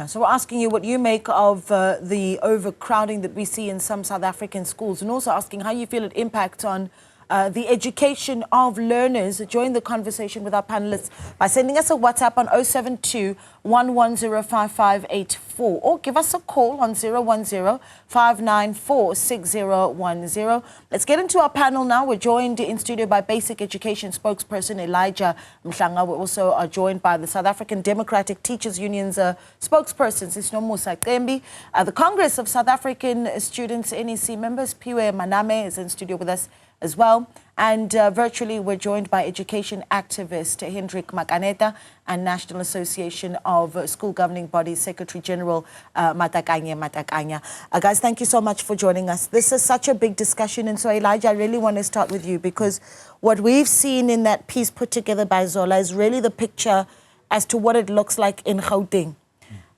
So we're asking you what you make of the overcrowding that we see in some South African schools, and also asking how you feel it impacts on the education of learners. Join the conversation with our panelists by sending us a WhatsApp on 072-110-5584 or give us a call on 010-594-6010. Let's get into our panel now. We're joined in studio by Basic Education spokesperson Elijah Mhlanga. We also are joined by the South African Democratic Teachers Union's spokesperson, Sisnomusa Kembi. The Congress of South African Students NEC members, Piwe Maname, is in studio with us as well. And virtually, we're joined by education activist Hendrik Makaneta and National Association of School Governing Bodies Secretary General Matakanya. Guys, thank you so much for joining us. This is such a big discussion. And so, Elijah, I really want to start with you, because what we've seen in that piece put together by Zola is really the picture as to what it looks like in Gauteng.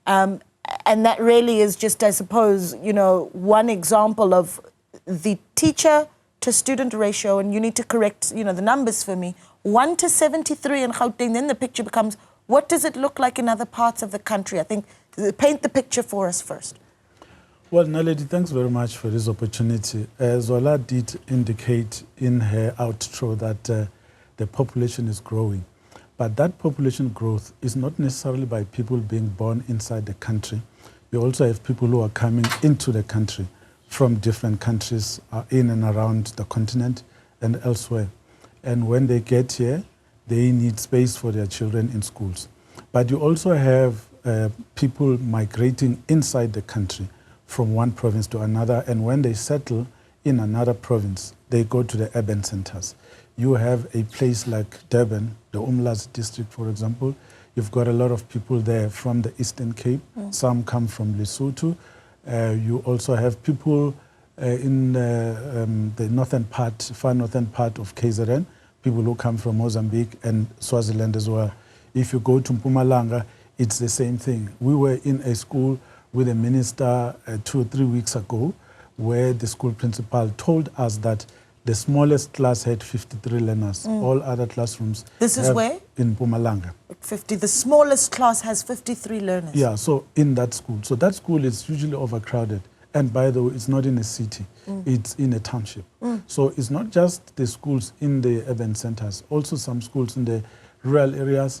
And that really is just, I suppose, you know, one example of the teacher to student ratio, and you need to correct, you know, the numbers for me, 1 to 73 in Gauteng. Then the picture becomes, what does it look like in other parts of the country? I think, paint the picture for us first. Well, Naledi, thanks very much for this opportunity. Zola did indicate in her outro that the population is growing. But that population growth is not necessarily by people being born inside the country. You also have people who are coming into the country from different countries in and around the continent and elsewhere. And when they get here, they need space for their children in schools. But you also have people migrating inside the country from one province to another, and when they settle in another province, they go to the urban centers. You have a place like Durban, the Umlazi district, for example. You've got a lot of people there from the Eastern Cape. Some come from Lesotho. You also have people in the northern part, far northern part of KZN, people who come from Mozambique and Swaziland as well. If you go to Mpumalanga, it's the same thing. We were in a school with a minister 2 or 3 weeks ago, where the school principal told us that the smallest class had 53 learners. All other classrooms. This is where? In Mpumalanga. 50. The smallest class has 53 learners. Yeah, so in that school. So that school is usually overcrowded. And by the way, it's not in a city. It's in a township. So it's not just the schools in the urban centers, also some schools in the rural areas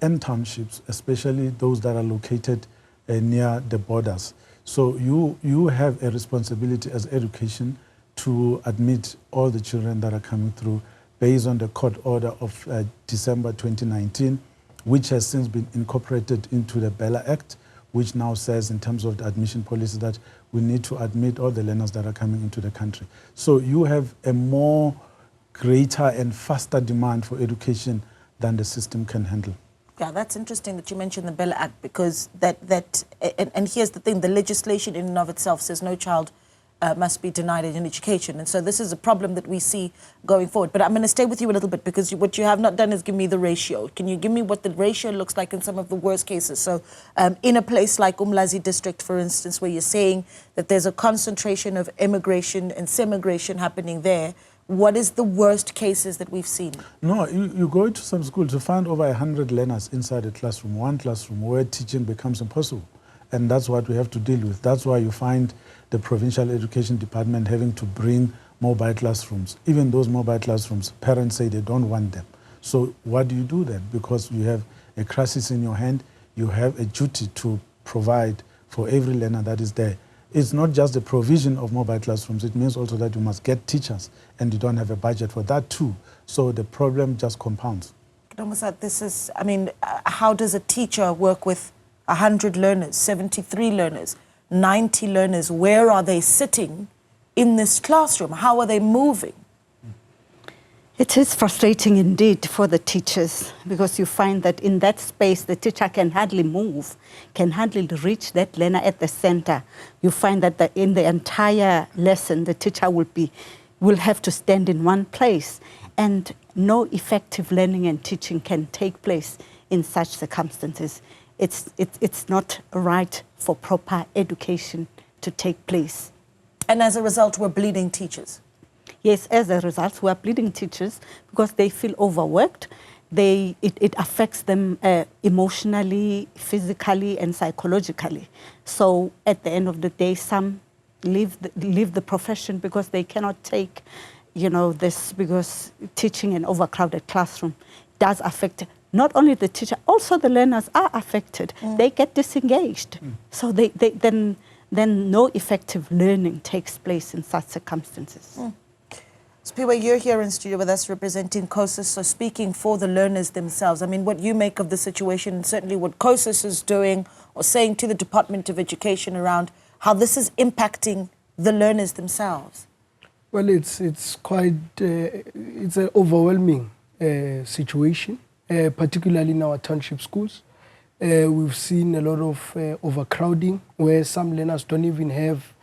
and townships, especially those that are located near the borders. So you have a responsibility as education to admit all the children that are coming through based on the court order of December 2019, which has since been incorporated into the BELA Act, which now says in terms of the admission policy that we need to admit all the learners that are coming into the country. So you have a more greater and faster demand for education than the system can handle. Yeah, that's interesting that you mentioned the BELA Act, because and here's the thing, the legislation in and of itself says no child must be denied in education. And so this is a problem that we see going forward. But I'm going to stay with you a little bit, because what you have not done is give me the ratio. Can you give me what the ratio looks like in some of the worst cases? So in a place like Umlazi district, for instance, where you're saying that there's a concentration of immigration and semigration happening there, what is the worst cases that we've seen? No, you go into some schools, you find over 100 learners inside a classroom, one classroom, where teaching becomes impossible. And that's what we have to deal with. That's why you find the provincial education department having to bring mobile classrooms. Even those mobile classrooms, parents say they don't want them. So what do you do then? Because you have a crisis in your hand, you have a duty to provide for every learner that is there. It's not just the provision of mobile classrooms, it means also that you must get teachers, and you don't have a budget for that too. So the problem just compounds. This is, I mean, how does a teacher work with 100 learners, 73 learners, 90 learners? Where are they sitting in this classroom? How are they moving? It is frustrating indeed for the teachers, because you find that in that space the teacher can hardly move, can hardly reach that learner at the center. You find that in the entire lesson the teacher will have to stand in one place, and no effective learning and teaching can take place in such circumstances. It's not right for proper education to take place. And as a result, we're bleeding teachers. Yes, as a result, we are bleeding teachers because they feel overworked. it affects them emotionally, physically, and psychologically. So at the end of the day, some leave the profession because they cannot take, this, because teaching in overcrowded classroom does affect not only the teacher, also the learners are affected. They get disengaged. So then no effective learning takes place in such circumstances. Spiwe, you're here in studio with us representing COSAS, so speaking for the learners themselves. I mean, what you make of the situation, and certainly what COSAS is doing or saying to the Department of Education around how this is impacting the learners themselves. Well, it's quite, it's an overwhelming situation, particularly in our township schools. We've seen a lot of overcrowding, where some learners don't even have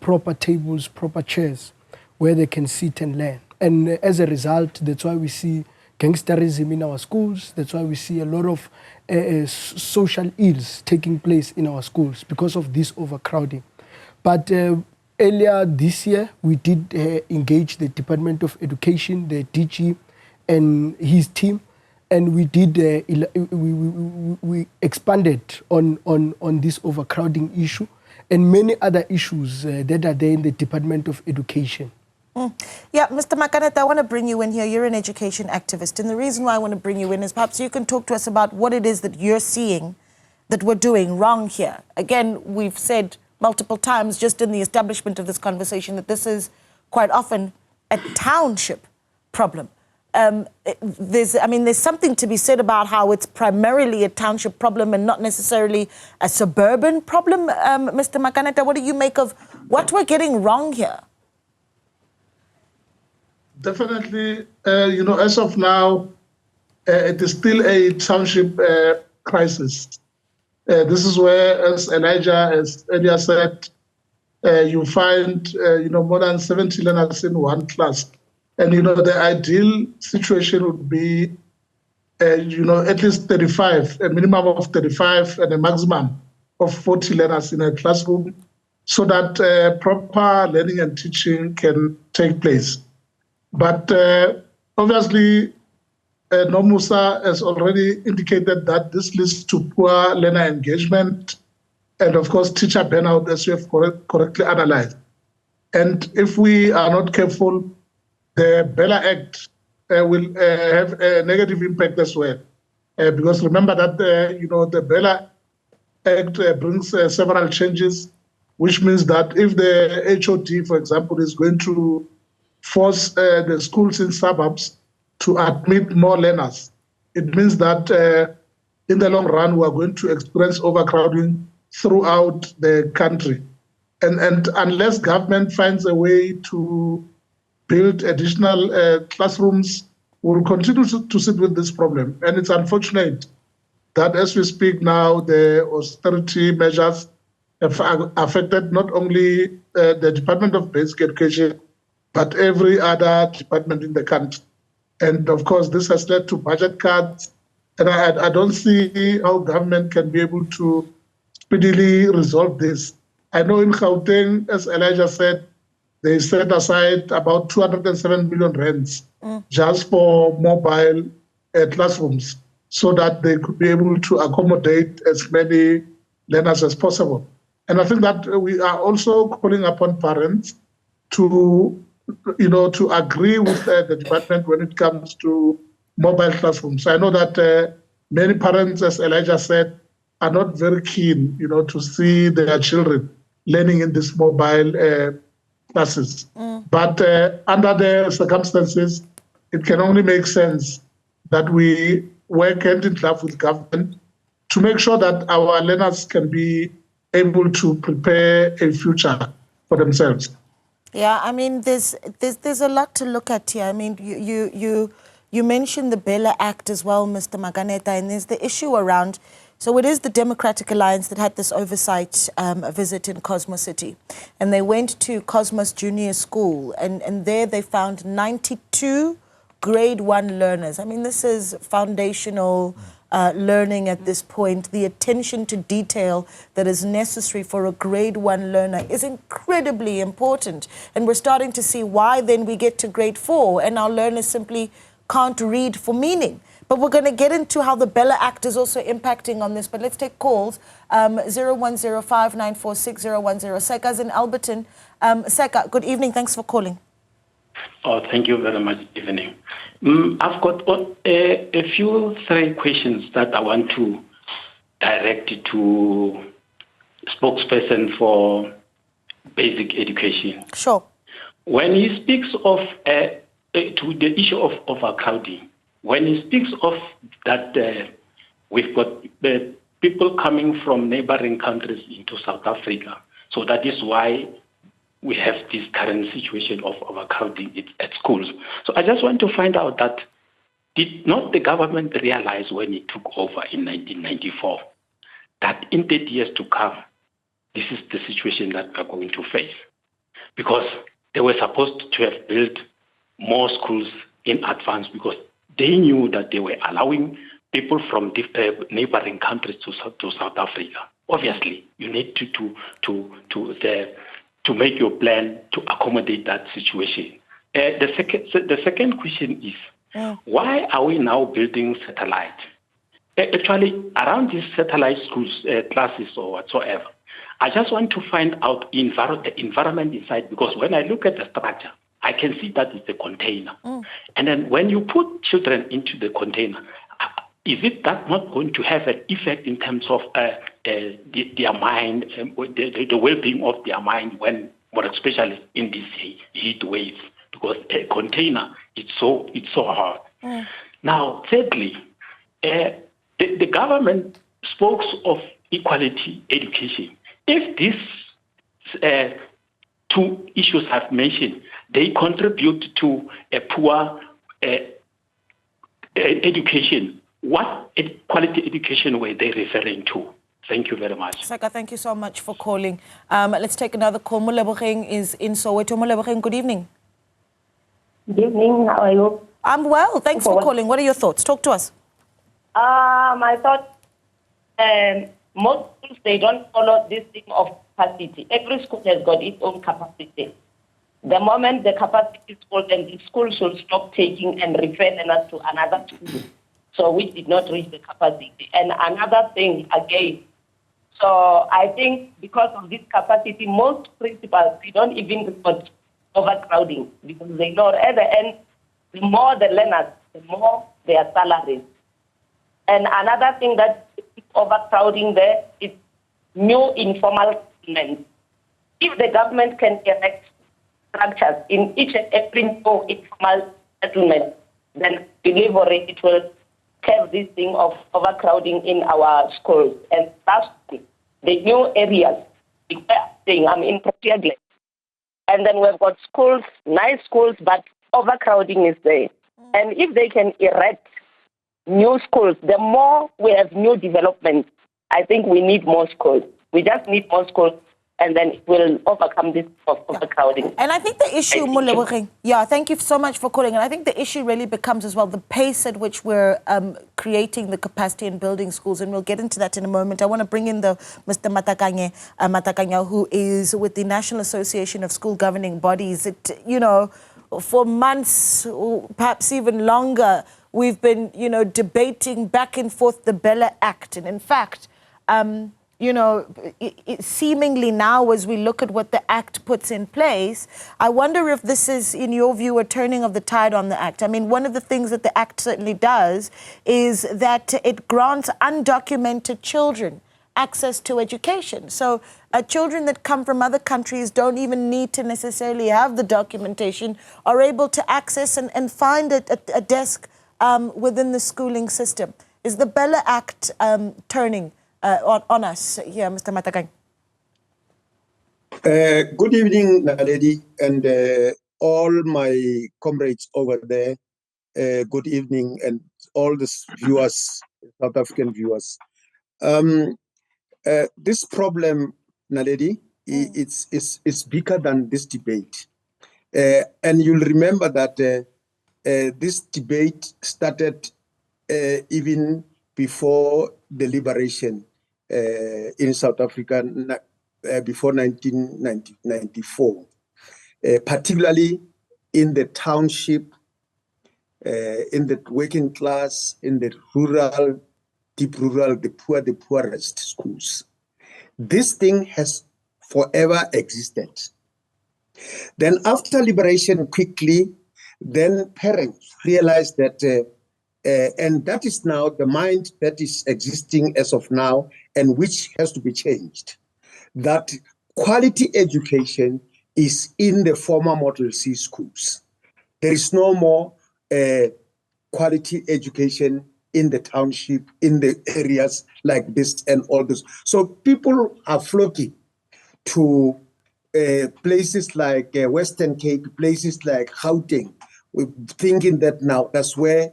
proper tables, proper chairs, where they can sit and learn. And as a result, that's why we see gangsterism in our schools. That's why we see a lot of social ills taking place in our schools because of this overcrowding. But earlier this year, we did engage the Department of Education, the DG, and his team, and we did we expanded on this overcrowding issue and many other issues that are there in the Department of Education. Yeah, Mr. Makaneta, I want to bring you in here. You're an education activist, and the reason why I want to bring you in is perhaps you can talk to us about what it is that you're seeing that we're doing wrong here. Again, we've said multiple times just in the establishment of this conversation that this is quite often a township problem. There's something to be said about how it's primarily a township problem and not necessarily a suburban problem. Mr. Makaneta, what do you make of what we're getting wrong here? Definitely, as of now, it is still a township crisis. This is where, as Elijah has earlier said, you find, more than 70 learners in one class. And, the ideal situation would be, at least 35, a minimum of 35 and a maximum of 40 learners in a classroom so that proper learning and teaching can take place. But obviously, Nomusa has already indicated that this leads to poor learner engagement and, of course, teacher burnout, as you have correctly analyzed. And if we are not careful, the BELA Act will have a negative impact as well. Because remember that, the BELA Act brings several changes, which means that if the HOD, for example, is going to force the schools in suburbs to admit more learners, it means that in the long run, we are going to experience overcrowding throughout the country. And unless government finds a way to build additional classrooms, we'll continue to sit with this problem. And it's unfortunate that as we speak now, the austerity measures have affected not only the Department of Basic Education, but every other department in the country. And of course, this has led to budget cuts. And I don't see how government can be able to speedily resolve this. I know in Gauteng, as Elijah said, they set aside about 207 million rands just for mobile classrooms so that they could be able to accommodate as many learners as possible. And I think that we are also calling upon parents to agree with the department when it comes to mobile classrooms. I know that many parents, as Elijah said, are not very keen, to see their children learning in these mobile classes. But under the circumstances, it can only make sense that we work hand in glove with government to make sure that our learners can be able to prepare a future for themselves. Yeah, I mean, there's a lot to look at here. I mean, you mentioned the BELA Act as well, Mr. Makaneta, and there's the issue around. So it is the Democratic Alliance that had this oversight visit in Cosmos City. And they went to Cosmos Junior School, and there they found 92 grade 1 learners. I mean, this is foundational learning at this point. The attention to detail that is necessary for a grade 1 learner is incredibly important. And we're starting to see why then we get to grade 4 and our learners simply can't read for meaning. But we're going to get into how the BELA Act is also impacting on this. But let's take calls. 0105946010. Seka's in Alberton. Seka, good evening. Thanks for calling. Oh, thank you very much. Evening. I've got a few three questions that I want to direct to spokesperson for basic education. Sure. When he speaks of to the issue of overcrowding, when he speaks of that we've got people coming from neighboring countries into South Africa, so that is why we have this current situation of overcrowding at schools. So I just want to find out that did not the government realize when it took over in 1994 that in 30 years to come, this is the situation that we're going to face? Because they were supposed to have built more schools in advance because they knew that they were allowing people from neighboring countries to South Africa. Obviously, you need to make your plan to accommodate that situation. The second question is, why are we now building satellite? Actually, around these satellite schools, classes or whatsoever, I just want to find out the environment inside, because when I look at the structure, I can see that it's a container. And then when you put children into the container, is it that not going to have an effect in terms of their mind, the well-being of their mind, more especially in this heat wave? Because a container, it's so hard. Now, thirdly, the government spoke of equality education. If these two issues I've mentioned, they contribute to a poor education, what quality education were they referring to? Thank you very much. Seka, thank you so much for calling. Let's take another call. Muleboheng is in Soweto. Muleboheng, good evening. Good evening. How are you? I'm well. Thanks for calling. What are your thoughts? Talk to us. My thought, most schools, they don't follow this thing of capacity. Every school has got its own capacity. The moment the capacity is full, then the school should stop taking and refer us to another school. So we did not reach the capacity. And another thing, again, so I think because of this capacity, most principals, they don't even report overcrowding, because they know at the end, the more the learners, the more their salaries. And another thing that is overcrowding there is new informal settlements. If the government can erect structures in each and every new informal settlement, then delivery, it will have this thing of overcrowding in our schools. And that's the new areas. I'm in Proteaglet. And then we've got schools, nice schools, but overcrowding is there. And if they can erect new schools, the more we have new development, I think we need more schools. We just need more schools, and then it will overcome this overcrowding. And I think the issue, Muleboheng, thank you so much for calling. And I think the issue really becomes as well the pace at which we're creating the capacity in building schools. And we'll get into that in a moment. I want to bring in Mr. Matakanya, who is with the National Association of School Governing Bodies. For months, or perhaps even longer, we've been, debating back and forth the BELA Act. And in fact, seemingly now, as we look at what the Act puts in place, I wonder if this is, in your view, a turning of the tide on the Act. I mean, one of the things that the Act certainly does is that it grants undocumented children access to education. So children that come from other countries don't even need to necessarily have the documentation, are able to access and find a desk within the schooling system. Is the BELA Act turning on us here, Mr. Matakang? Good evening, Naledi, and all my comrades over there. Good evening, and all the viewers, South African viewers. This problem, Naledi, it's bigger than this debate. And you'll remember that this debate started even before the liberation in South Africa, before 1994, particularly in the township in the working class, in the rural, deep rural, the poor, the poorest schools. This thing has forever existed. Then after liberation, quickly, then parents realized that, and that is now the mind that is existing as of now, and which has to be changed, that quality education is in the former Model C schools. There is no more quality education in the township, in the areas like this and all this. So people are flocking to places like Western Cape, places like Gauteng, thinking that now that's where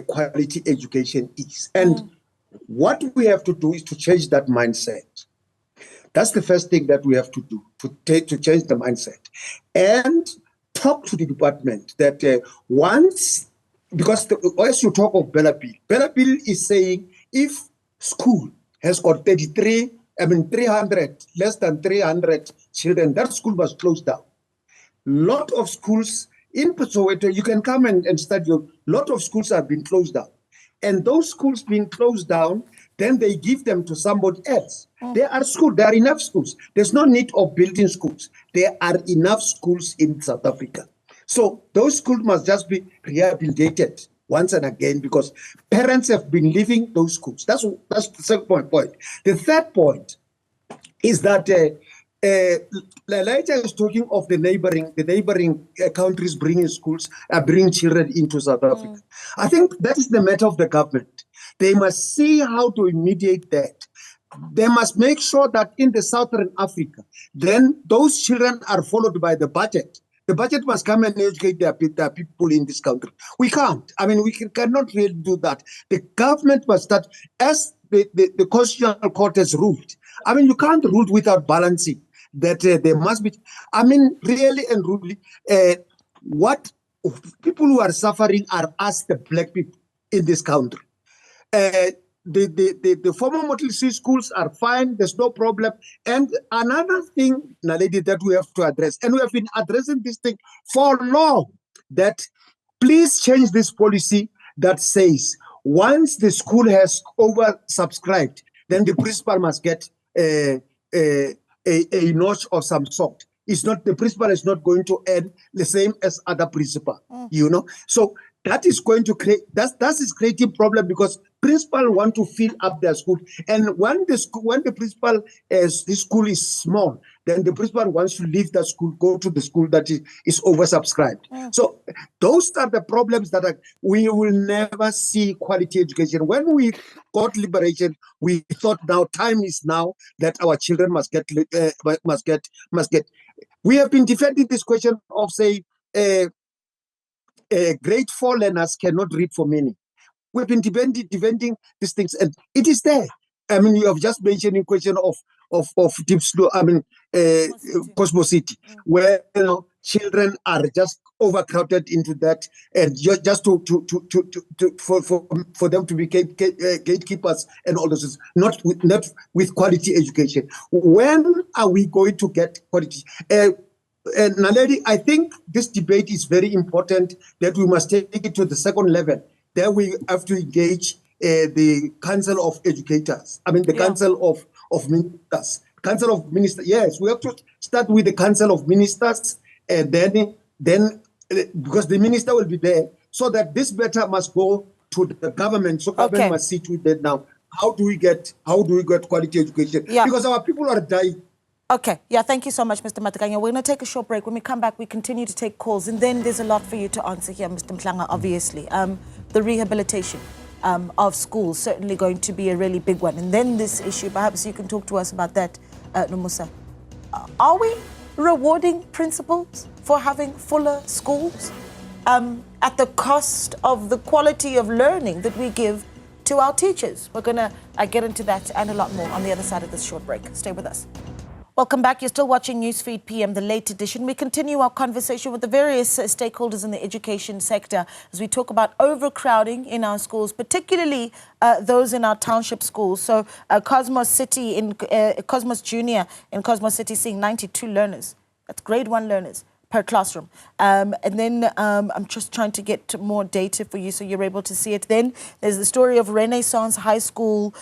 quality education is. And what we have to do is to change that mindset. That's the first thing that we have to do, to change the mindset. And talk to the department that once, because as you talk of BELA Bill is saying if school has got 300, less than 300 children, that school must close down. Lot of schools in Soweto, you can come and study. Lot of schools have been closed down. And those schools being closed down, then they give them to somebody else. There are enough schools. There's no need of building schools. There are enough schools in South Africa. So those schools must just be rehabilitated once and again, because parents have been leaving those schools. That's the second point. The third point is that Elijah is talking of the neighboring countries bringing schools, bringing children into South Africa. I think that is the matter of the government. They must see how to mediate that. They must make sure that in the Southern Africa, then those children are followed by the budget. The budget must come and educate their people in this country. We can't. I mean, we cannot really do that. The government must start, as the Constitutional Court has ruled. I mean, you can't rule without balancing. That there must be, I mean, really and truly, what people who are suffering are us, the black people in this country. The former Model C schools are fine, there's no problem. And another thing, Naledi, that we have to address, and we have been addressing this thing for long, that please change this policy that says once the school has oversubscribed, then the principal must get a notch of some sort. It's not, the principal is not going to earn the same as other principal, you know. So that is going to create, that is creating problem, because principal want to fill up their school, and when the principal this school is small, then the principal wants to leave the school, go to the school that is oversubscribed. So those are the problems that we will never see quality education. When we got liberation, we thought now time is now that our children must get. We have been defending this question of say. Grade 4 learners cannot read for meaning. We've been defending these things, and it is there. I mean, you have just mentioned in question of deep slow. I mean, Cosmo City, where children are just overcrowded into that, and just for them to be gatekeepers and all this, not with quality education. When are we going to get quality? And Naledi, I think this debate is very important, that we must take it to the second level. There we have to engage the Council of Educators. I mean, the Council of Ministers. Council of Ministers, yes, we have to start with the Council of Ministers, and then because the minister will be there, so that this matter must go to the government. So government must sit with that now. How do we get quality education? Because our people are dying. Okay, thank you so much, Mr. Matekanya. We're going to take a short break. When we come back, we continue to take calls. And then there's a lot for you to answer here, Mr. Mhlanga, obviously. The rehabilitation of schools, certainly going to be a really big one. And then this issue, perhaps you can talk to us about that, Nomusa. Are we rewarding principals for having fuller schools at the cost of the quality of learning that we give to our teachers? We're going to get into that and a lot more on the other side of this short break. Stay with us. Welcome back. You're still watching Newsfeed PM, the late edition. We continue our conversation with the various stakeholders in the education sector as we talk about overcrowding in our schools, particularly those in our township schools. So Cosmos City, Cosmos Junior in Cosmos City, seeing 92 learners. That's grade 1 learners per classroom. And then I'm just trying to get more data for you so you're able to see it. Then there's the story of Renaissance High School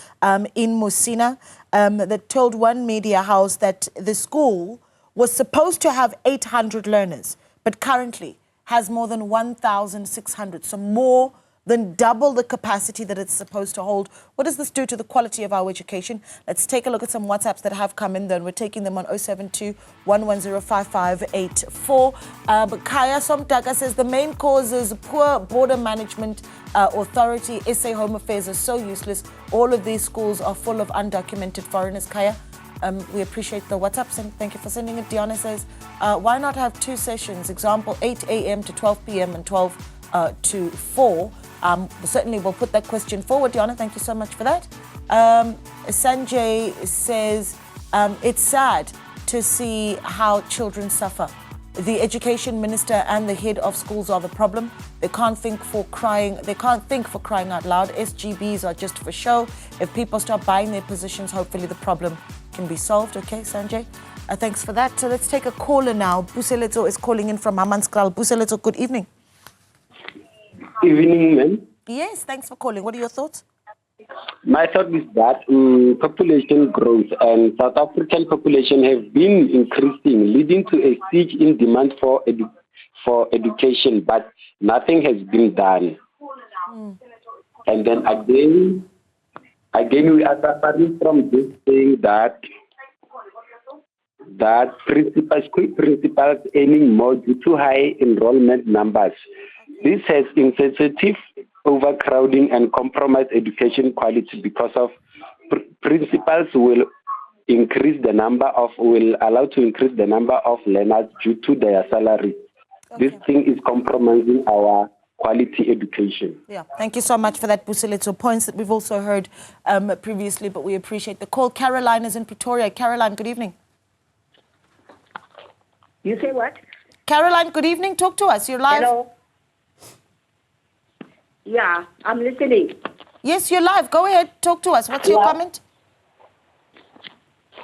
in Musina that told one media house that the school was supposed to have 800 learners, but currently has more than 1,600, so more than double the capacity that it's supposed to hold. What does this do to the quality of our education? Let's take a look at some WhatsApps that have come in, then we're taking them on 072-110-5584. But Kaya Somtaka says the main cause is poor border management authority. SA Home Affairs are so useless. All of these schools are full of undocumented foreigners. Kaya, we appreciate the WhatsApps and thank you for sending it. Diana says, why not have 2 sessions? Example, 8 a.m. to 12 p.m. and 12 to 4. Certainly we'll put that question forward, Diana. Thank you so much for that. Sanjay says, it's sad to see how children suffer. The education minister and the head of schools are the problem. They can't think for crying out loud. SGBs are just for show. If people start buying their positions, hopefully the problem can be solved. Okay, Sanjay. Thanks for that. So let's take a caller now. Buseletso is calling in from Hammanskral. Buseletso, good evening. Evening, ma'am. Yes, thanks for calling. What are your thoughts? My thought is that population growth and South African population have been increasing, leading to a surge in demand for education, but nothing has been done. And then again, we are suffering from this thing that principals earning more due to high enrollment numbers. This has insensitive overcrowding and compromised education quality because of principals will allow to increase the number of learners due to their salary. Okay. This thing is compromising our quality education. Yeah, thank you so much for that, Buseletso. Points that we've also heard previously, but we appreciate the call. Caroline is in Pretoria. Caroline, good evening. You say what? Caroline, good evening. Talk to us. You're live. Hello. Yeah, I'm listening. Yes, you're live. Go ahead. Talk to us. What's your comment?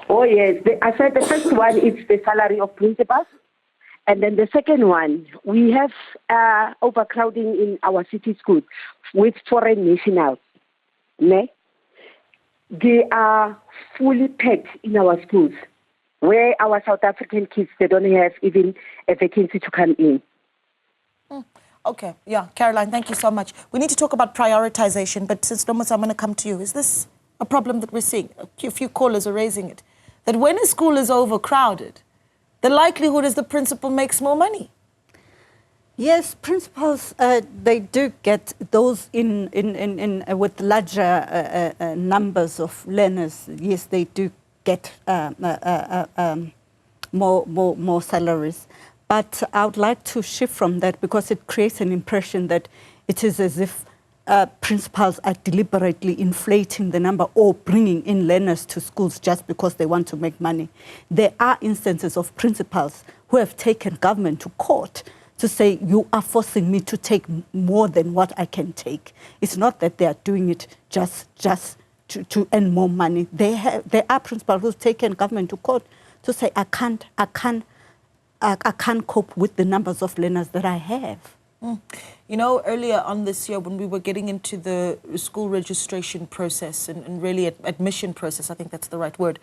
Oh, yes. I said the first one is the salary of principals. And then the second one, we have overcrowding in our city schools with foreign nationals. They are fully packed in our schools, where our South African kids, they don't have even a vacancy to come in. Okay, yeah, Caroline, thank you so much. We need to talk about prioritization, but since Nomos, I'm going to come to you. Is this a problem that we're seeing? A few callers are raising it. That when a school is overcrowded, the likelihood is the principal makes more money. Yes, principals, they do get those with larger numbers of learners. Yes, they do get more salaries. But I would like to shift from that because it creates an impression that it is as if principals are deliberately inflating the number or bringing in learners to schools just because they want to make money. There are instances of principals who have taken government to court to say, you are forcing me to take more than what I can take. It's not that they are doing it just to earn more money. There are principals who have taken government to court to say, I can't cope with the numbers of learners that I have. You know, earlier on this year, when we were getting into the school registration process and really admission process, I think that's the right word,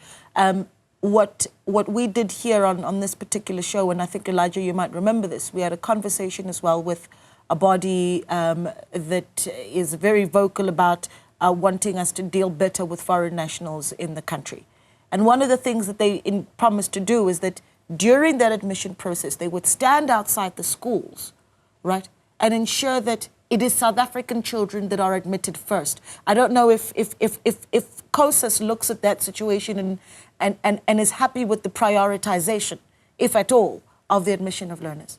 what we did here on this particular show, and I think, Elijah, you might remember this, we had a conversation as well with a body that is very vocal about wanting us to deal better with foreign nationals in the country. And one of the things that they promised to do is that during that admission process, they would stand outside the schools, right, and ensure that it is South African children that are admitted first. I don't know if COSAS looks at that situation and is happy with the prioritization, if at all, of the admission of learners.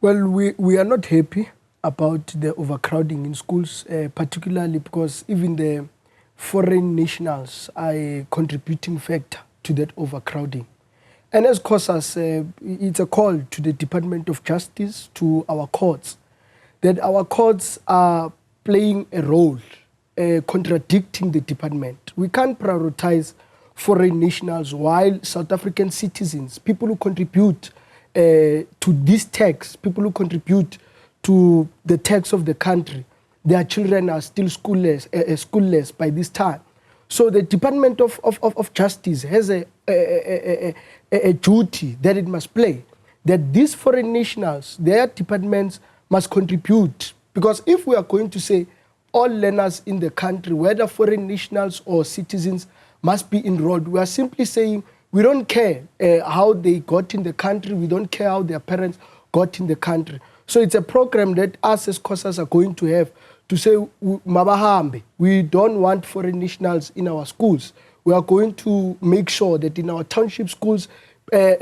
Well, we are not happy about the overcrowding in schools, particularly because even the foreign nationals are a contributing factor to that overcrowding. And as COSAS, it's a call to the Department of Justice, to our courts, that our courts are playing a role, contradicting the department. We can't prioritize foreign nationals while South African citizens, people who contribute to this tax, people who contribute to the tax of the country, their children are still schoolless by this time. So the Department of Justice has a duty that it must play, that these foreign nationals, their departments must contribute. Because if we are going to say all learners in the country, whether foreign nationals or citizens, must be enrolled, we are simply saying we don't care how they got in the country, we don't care how their parents got in the country. So it's a program that us as COSAS are going to have to say, Mabahambe, we don't want foreign nationals in our schools. We are going to make sure that in our township schools,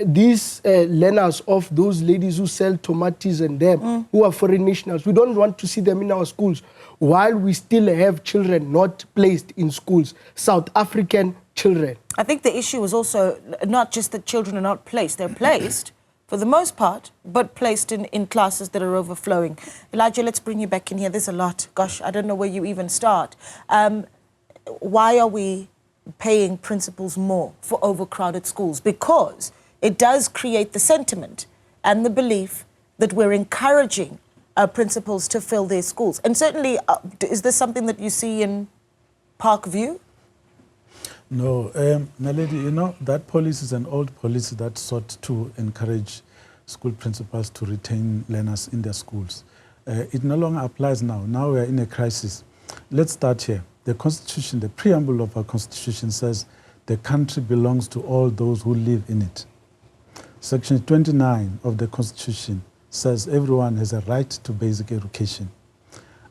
these learners of those ladies who sell tomatoes and them, who are foreign nationals, we don't want to see them in our schools while we still have children not placed in schools, South African children. I think the issue is also not just that children are not placed. They're placed, for the most part, but placed in classes that are overflowing. Elijah, let's bring you back in here. There's a lot. Gosh, I don't know where you even start. Why are we paying principals more for overcrowded schools? Because it does create the sentiment and the belief that we're encouraging principals to fill their schools. And certainly, is this something that you see in Parkview? No, Naledi, you know, that policy is an old policy that sought to encourage school principals to retain learners in their schools. It no longer applies now. Now we are in a crisis. Let's start here. The Constitution, the preamble of our Constitution says the country belongs to all those who live in it. Section 29 of the Constitution says everyone has a right to basic education.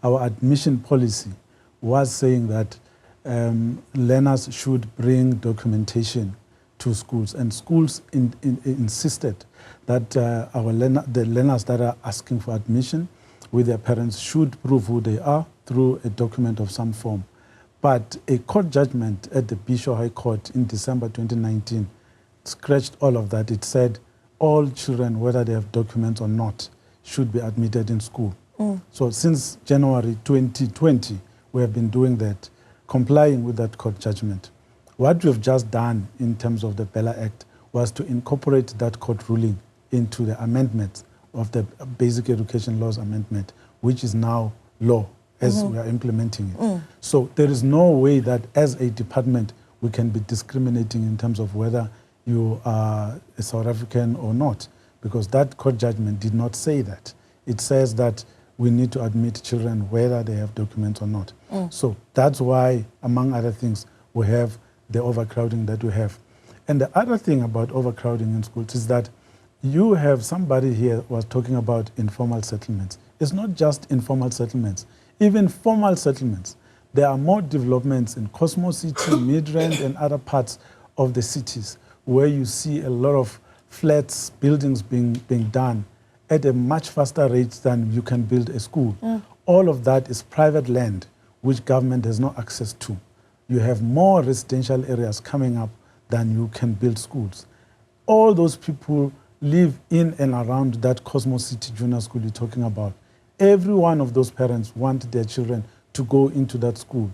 Our admission policy was saying that learners should bring documentation to schools, and schools insisted that the learners that are asking for admission with their parents should prove who they are through a document of some form. But a court judgment at the Bishop High Court in December 2019 scratched all of that. It said all children, whether they have documents or not, should be admitted in school. So since January 2020, we have been doing that, complying with that court judgment. What we've just done in terms of the BELA Act was to incorporate that court ruling into the amendment of the Basic Education Laws Amendment, which is now law as we are implementing it. So there is no way that as a department we can be discriminating in terms of whether you are a South African or not, because that court judgment did not say that. It says that we need to admit children whether they have documents or not. So that's why, among other things, we have the overcrowding that we have. And the other thing about overcrowding in schools is that you have somebody here was talking about informal settlements. It's not just informal settlements, even formal settlements. There are more developments in Cosmo City, Midrand, and other parts of the cities where you see a lot of flats, buildings being done at a much faster rate than you can build a school. All of that is private land, which government has no access to. You have more residential areas coming up than you can build schools. All those people live in and around that Cosmo City Junior School you're talking about. Every one of those parents want their children to go into that school.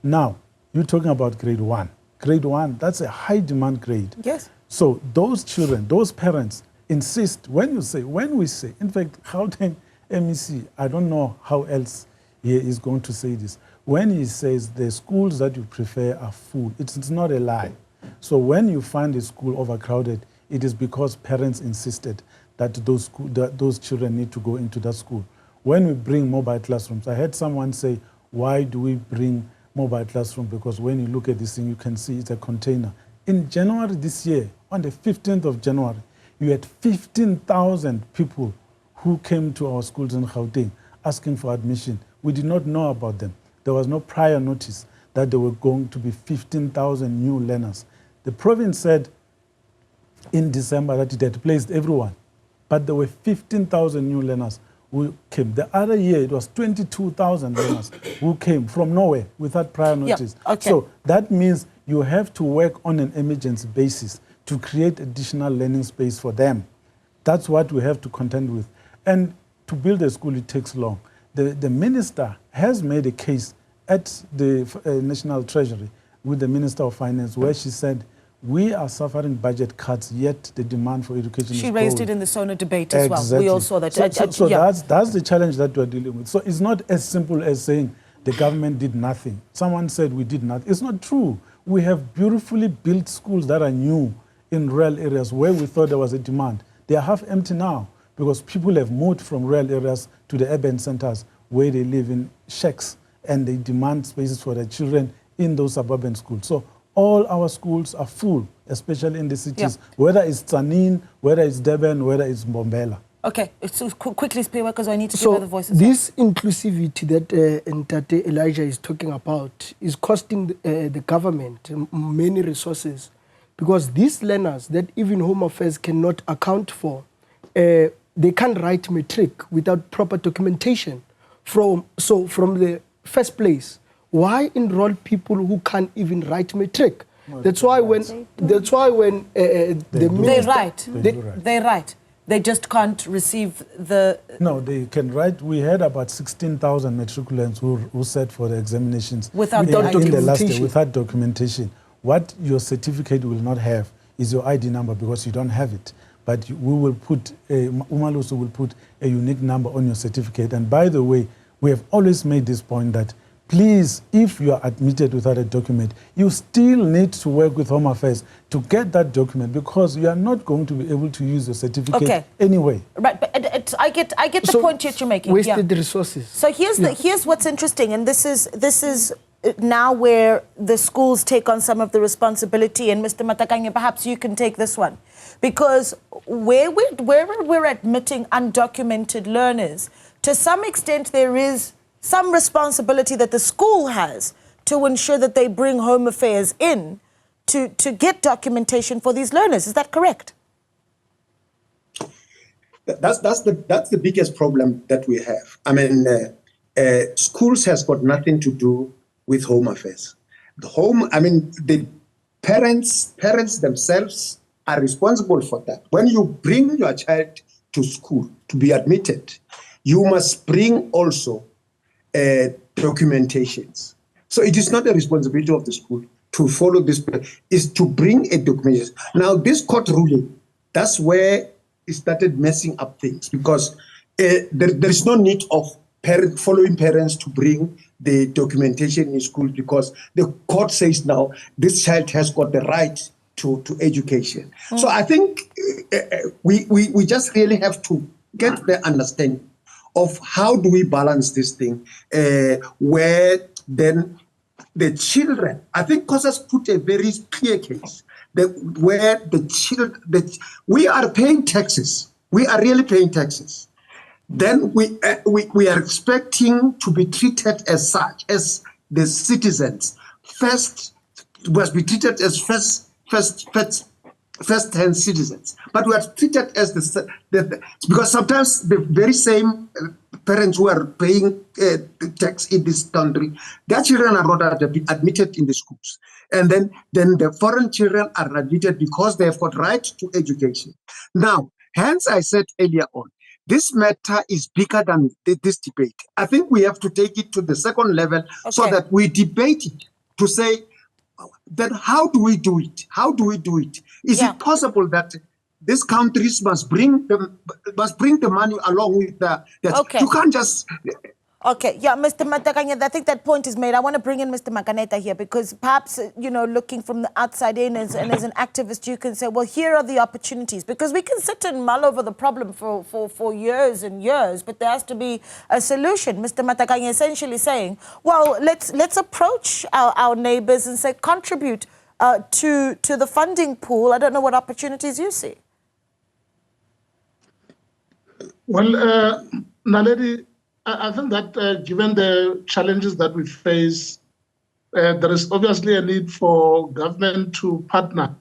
Now, you're talking about grade 1. Grade 1, that's a high demand grade. Yes. So those children, those parents insist, when we say, in fact, Gauteng MEC, I don't know how else he is going to say this. When he says the schools that you prefer are full, it's not a lie. So when you find a school overcrowded, it is because parents insisted that those children need to go into that school. When we bring mobile classrooms, I heard someone say, why do we bring mobile classroom? Because when you look at this thing, you can see it's a container. In January this year, on the 15th of January, you had 15,000 people who came to our schools in Gauteng asking for admission. We did not know about them. There was no prior notice that there were going to be 15,000 new learners. The province said in December that it had placed everyone, but there were 15,000 new learners who came. The other year, it was 22,000 learners who came from nowhere without prior notice. Yeah, okay. So that means you have to work on an emergency basis to create additional learning space for them. That's what we have to contend with. And to build a school, it takes long. The minister has made a case at the National Treasury with the Minister of Finance where she said, We are suffering budget cuts, yet the demand for education is growing. She raised it in the SONA debate as well. We all saw that. So that's the challenge that we're dealing with. So it's not as simple as saying the government did nothing. Someone said we did nothing. It's not true. We have beautifully built schools that are new in rural areas where we thought there was a demand. They are half empty now because people have moved from rural areas to the urban centers where they live in shacks and they demand spaces for their children in those suburban schools. So all our schools are full, especially in the cities, whether it's Tsanin, whether it's Durban, whether it's Mbombela. Okay, so quickly, Spiwa, because I need to give other voices. This inclusivity that Ntate Elijah is talking about is costing the government many resources, because these learners that even Home Affairs cannot account for, they can't write matric without proper documentation. From the first place, why enroll people who can't even write matric? That's why when the minister... They write. They just can't receive the... No, they can write. We had about 16,000 matriculants who sat for the examinations without in the last year, without documentation. What your certificate will not have is your ID number because you don't have it. But we will put, Umaluso will put a unique number on your certificate. And by the way, we have always made this point that please, if you are admitted without a document, you still need to work with Home Affairs to get that document because you are not going to be able to use your certificate anyway. Right, but I get the point you're making. Wasted the resources. So here's what's interesting, and this is now where the schools take on some of the responsibility. And Mr. Matakanye, perhaps you can take this one, because where we're admitting undocumented learners, to some extent there is some responsibility that the school has to ensure that they bring Home Affairs in to get documentation for these learners. Is that correct? That's the biggest problem that we have. I mean, schools has got nothing to do with Home Affairs. The parents themselves are responsible for that. When you bring your child to school to be admitted, you must bring also documentations. So it is not the responsibility of the school to follow this, is to bring a documentation. Now this court ruling, that's where it started messing up things, because there is no need of following parents to bring the documentation in school, because the court says now this child has got the right to education. So I think we just really have to get the understanding of how do we balance this thing, where then the children, I think Kosas put a very clear case, where the children, we are paying taxes, we are really paying taxes. Then we are expecting to be treated as such, as the citizens. First, must be treated as first-hand citizens, but we are treated as because sometimes the very same parents who are paying tax in this country, their children are not admitted in the schools, and then the foreign children are admitted because they have got right to education. Now, hence I said earlier on, this matter is bigger than this debate. I think we have to take it to the second level so that we debate it to say, then how do we do it? How do we do it? Is it possible that these countries must bring the money along with that? You can't just... Okay, Mr. Matakanye, I think that point is made. I want to bring in Mr. Makaneta here, because perhaps, looking from the outside in and as an activist, you can say, well, here are the opportunities, because we can sit and mull over the problem for years and years, but there has to be a solution. Mr. Matakanye essentially saying, well, let's approach our neighbors and say, contribute to the funding pool. I don't know what opportunities you see. Well, Naledi, I think that given the challenges that we face, there is obviously a need for government to partner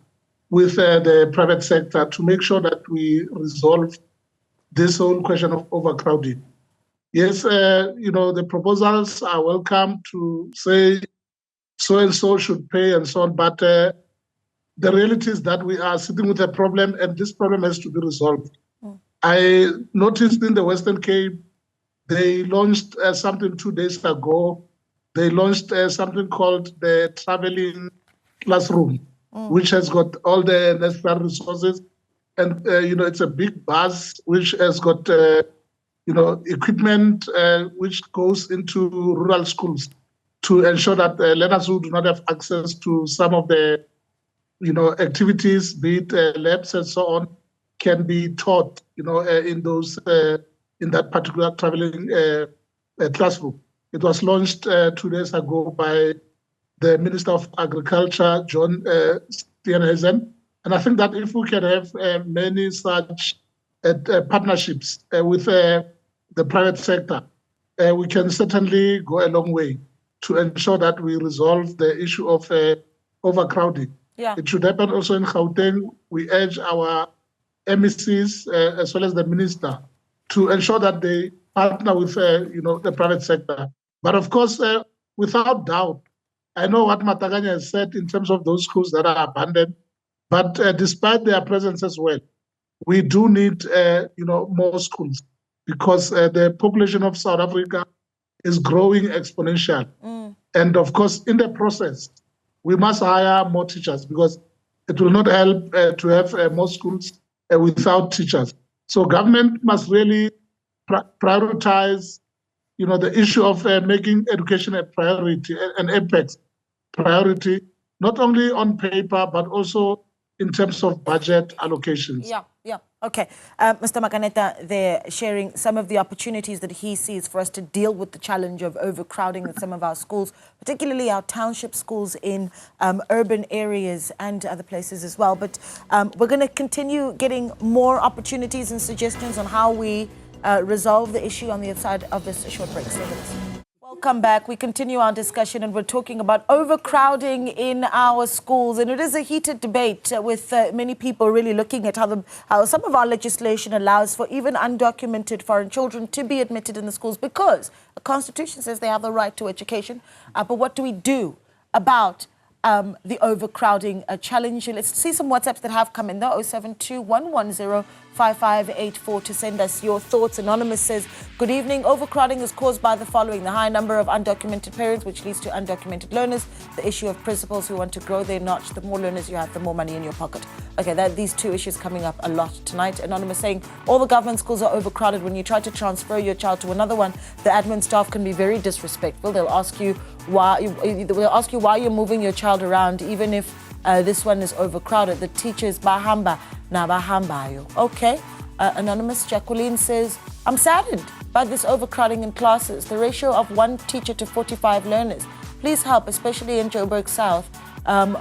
with the private sector to make sure that we resolve this whole question of overcrowding. Yes, the proposals are welcome to say so-and-so should pay and so on, but the reality is that we are sitting with a problem, and this problem has to be resolved. I noticed in the Western Cape, they launched something 2 days ago. They launched something called the traveling classroom. which has got all the necessary resources. And, it's a big bus which has got, equipment which goes into rural schools to ensure that learners who do not have access to some of the, activities, be it labs and so on, can be taught, in those in that particular traveling classroom. It was launched 2 days ago by the Minister of Agriculture, John Steenhuisen. And I think that if we can have many such partnerships with the private sector, we can certainly go a long way to ensure that we resolve the issue of overcrowding. Yeah. It should happen also in Gauteng. We urge our MECs as well as the minister to ensure that they partner with the private sector. But of course, without doubt, I know what Mataganya has said in terms of those schools that are abandoned, but despite their presence as well, we do need more schools because the population of South Africa is growing exponentially. And of course, in the process, we must hire more teachers because it will not help to have more schools without teachers. So government must really prioritize, the issue of making education a priority, an apex priority, not only on paper, but also in terms of budget allocations. Yeah. Okay. Mr. Makaneta, they're sharing some of the opportunities that he sees for us to deal with the challenge of overcrowding in some of our schools, particularly our township schools in urban areas and other places as well. But we're going to continue getting more opportunities and suggestions on how we resolve the issue on the other side of this short break. Stay with us. Welcome back. We continue our discussion and we're talking about overcrowding in our schools. And it is a heated debate with many people really looking at how some of our legislation allows for even undocumented foreign children to be admitted in the schools because the Constitution says they have the right to education. But what do we do about the overcrowding challenge? Let's see some WhatsApps that have come in there. 072-110-5584 to send us your thoughts. Anonymous says, good evening. Overcrowding is caused by the following: the high number of undocumented parents, which leads to undocumented learners, the issue of principals who want to grow their notch. The more learners you have, the more money in your pocket. Okay, these two issues coming up a lot tonight. Anonymous saying, all the government schools are overcrowded. When you try to transfer your child to another one, the admin staff can be very disrespectful. They'll ask you why you're moving your child around, even if this one is overcrowded. The teachers bahamba na bahambayo. Okay. Anonymous Jacqueline says, I'm saddened by this overcrowding in classes. The ratio of 1 teacher to 45 learners. Please help, especially in Joburg South.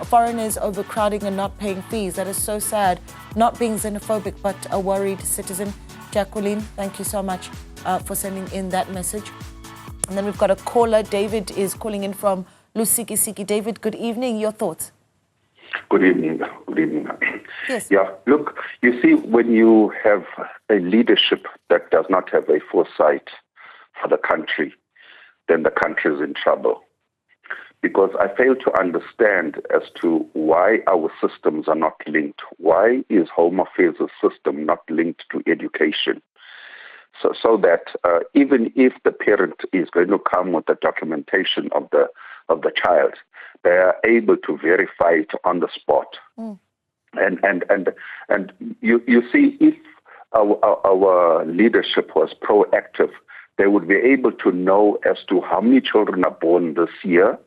Foreigners overcrowding and not paying fees. That is so sad. Not being xenophobic, but a worried citizen. Jacqueline, thank you so much for sending in that message. And then we've got a caller. David is calling in from Lusikisiki. David, good evening. Your thoughts? Good evening. Good evening. Yes. Yeah, look, you see, when you have a leadership that does not have a foresight for the country, then the country is in trouble. Because I fail to understand as to why our systems are not linked. Why is Home Affairs system not linked to education? So that even if the parent is going to come with the documentation of the child, they are able to verify it on the spot. And you see, if our leadership was proactive, they would be able to know as to how many children are born this year,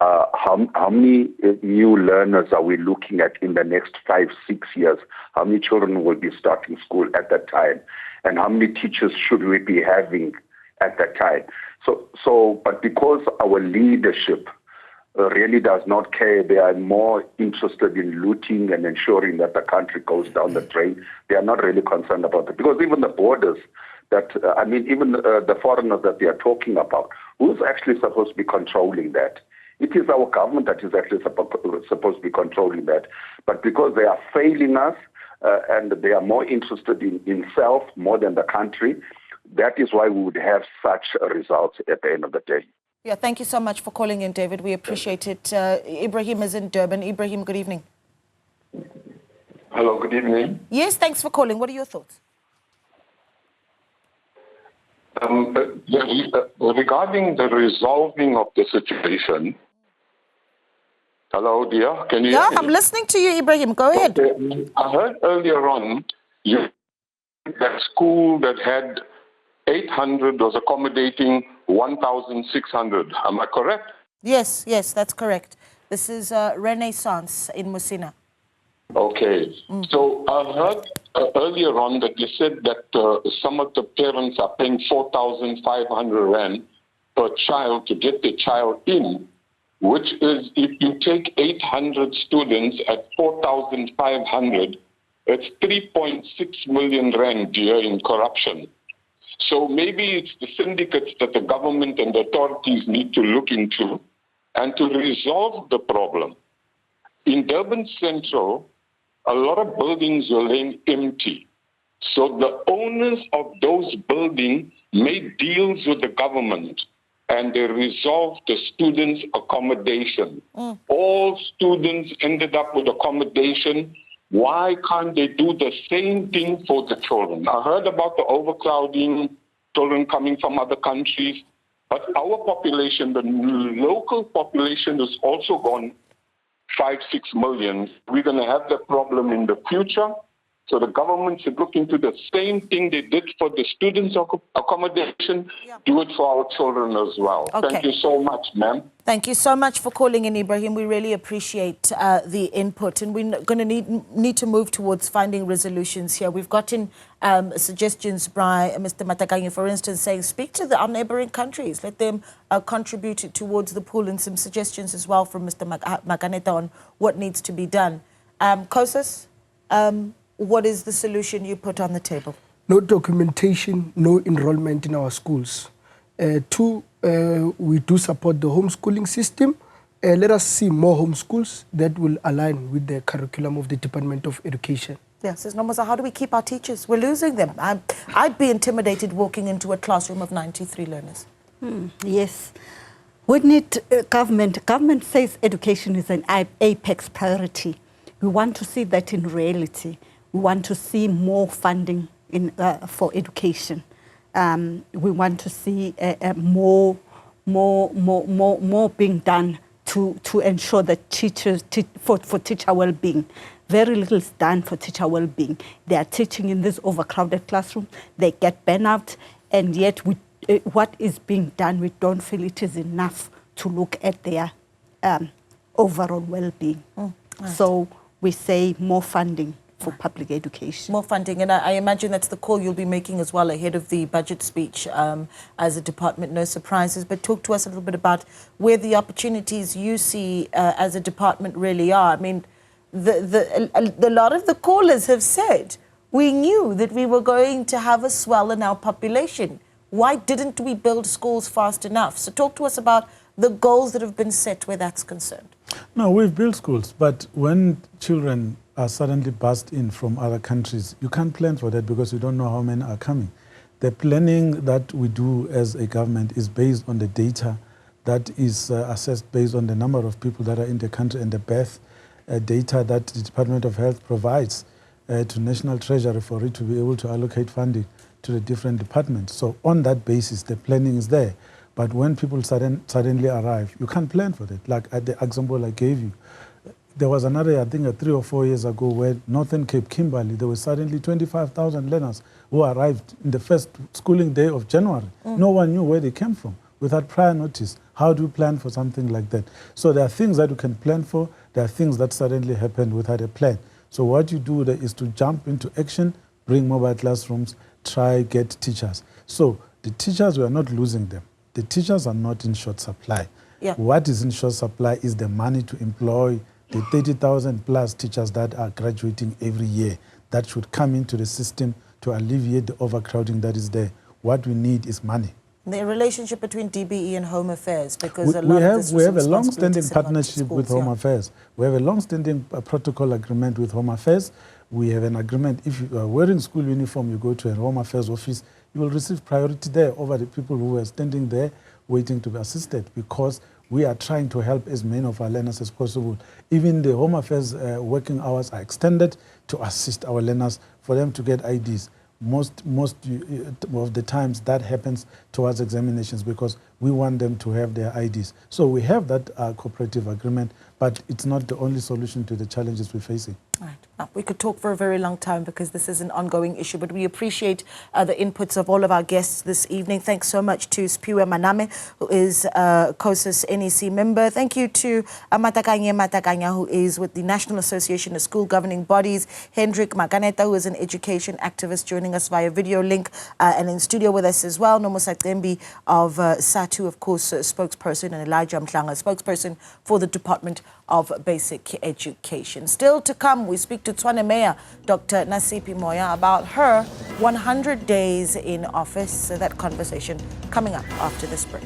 how many new learners are we looking at in the next 5-6 years, how many children will be starting school at that time, and how many teachers should we be having at that time. But because our leadership really does not care, they are more interested in looting and ensuring that the country goes down the drain. They are not really concerned about it. Because even the borders, even the foreigners that they are talking about, who's actually supposed to be controlling that? It is our government that is actually supposed to be controlling that. But because they are failing us and they are more interested in self more than the country, that is why we would have such results at the end of the day. Yeah, thank you so much for calling in, David. We appreciate it. Ibrahim is in Durban. Ibrahim, good evening. Hello, good evening. Yes, thanks for calling. What are your thoughts? Regarding the resolving of the situation, Hello, dear. Can you Yeah, hear me? I'm listening to you, Ibrahim. Go ahead. Okay. I heard earlier on that school that had 800 was accommodating 1,600. Am I correct? Yes, yes, that's correct. This is Renaissance in Musina. Okay. So I heard earlier on that you said that some of the parents are paying 4,500 rand per child to get the child in, which is, if you take 800 students at 4,500, it's 3.6 million rand, dear, in corruption. So maybe it's the syndicates that the government and the authorities need to look into and to resolve the problem. In Durban Central, a lot of buildings were laying empty. So the owners of those buildings made deals with the government and they resolved the students' accommodation. All students ended up with accommodation. Why can't they do the same thing for the children? I heard about the overcrowding, children coming from other countries, but our population, the local population, has also gone 5-6 million. We're going to have that problem in the future. So the government should look into the same thing they did for the students' accommodation, do it for our children as well. Okay. Thank you so much, ma'am. Thank you so much for calling in, Ibrahim. We really appreciate the input, and we're going to need to move towards finding resolutions here. We've gotten suggestions by Mr. Matakanyi, for instance, saying speak to our neighboring countries, let them contribute towards the pool, and some suggestions as well from Mr. Makaneta on what needs to be done. Kosas, what is the solution you put on the table? No documentation, no enrollment in our schools. Two, we do support the homeschooling system. Let us see more homeschools that will align with the curriculum of the Department of Education. Yes, says Nomoza, how do we keep our teachers? We're losing them. I'd be intimidated walking into a classroom of 93 learners. Yes. We need government. Government says education is an apex priority. We want to see that in reality. We want to see more funding for education. We want to see more being done to ensure that teachers for teacher well-being. Very little is done for teacher well-being. They are teaching in this overcrowded classroom. They get burnout, and yet what is being done, we don't feel it is enough to look at their overall well-being. So we say more funding for public education. More funding, and I imagine that's the call you'll be making as well ahead of the budget speech as a department, no surprises. But talk to us a little bit about where the opportunities you see as a department really are. I mean, a lot of the callers have said, we knew that we were going to have a swell in our population. Why didn't we build schools fast enough? So talk to us about the goals that have been set where that's concerned. No, we've built schools, but when children are suddenly bussed in from other countries, you can't plan for that because you don't know how many are coming. The planning that we do as a government is based on the data that is assessed based on the number of people that are in the country and the birth data that the Department of Health provides to National Treasury for it to be able to allocate funding to the different departments. So on that basis, the planning is there. But when people suddenly arrive, you can't plan for that. Like at the example I gave you, there was another, I think 3 or 4 years ago, where Northern Cape, Kimberley, there were suddenly 25,000 learners who arrived in the first schooling day of January. No one knew where they came from without prior notice. How do you plan for something like that? So there are things that you can plan for. There are things that suddenly happened without a plan. So what you do there is to jump into action, bring mobile classrooms, try get teachers. So the teachers, we are not losing them. The teachers are not in short supply. What is in short supply is the money to employ the 30,000 plus teachers that are graduating every year. That should come into the system to alleviate the overcrowding that is there. What we need is money. The relationship between DBE and Home Affairs, because we have a long-standing partnership with Home Affairs. We have a long-standing protocol agreement with Home Affairs. We have an agreement. If you are wearing school uniform, you go to a Home Affairs office, you will receive priority there over the people who are standing there waiting to be assisted, because we are trying to help as many of our learners as possible. Even the Home Affairs working hours are extended to assist our learners for them to get IDs. Most of the times that happens towards examinations because we want them to have their IDs. So we have that cooperative agreement, but it's not the only solution to the challenges we're facing. Right. We could talk for a very long time because this is an ongoing issue, but we appreciate the inputs of all of our guests this evening. Thanks so much to Spiwe Maname, who is COSAS NEC member. Thank you to Matakanya, who is with the National Association of School Governing Bodies. Hendrik Makaneta, who is an education activist, joining us via video link, and in studio with us as well, Nomusa Tembi of SATU, of course, spokesperson, and Elijah Mhlanga, spokesperson for the Department of Basic Education. Still to come, we speak to Tshwane Mayor, Dr. Nasipi Moya, about her 100 days in office. So that conversation coming up after this break.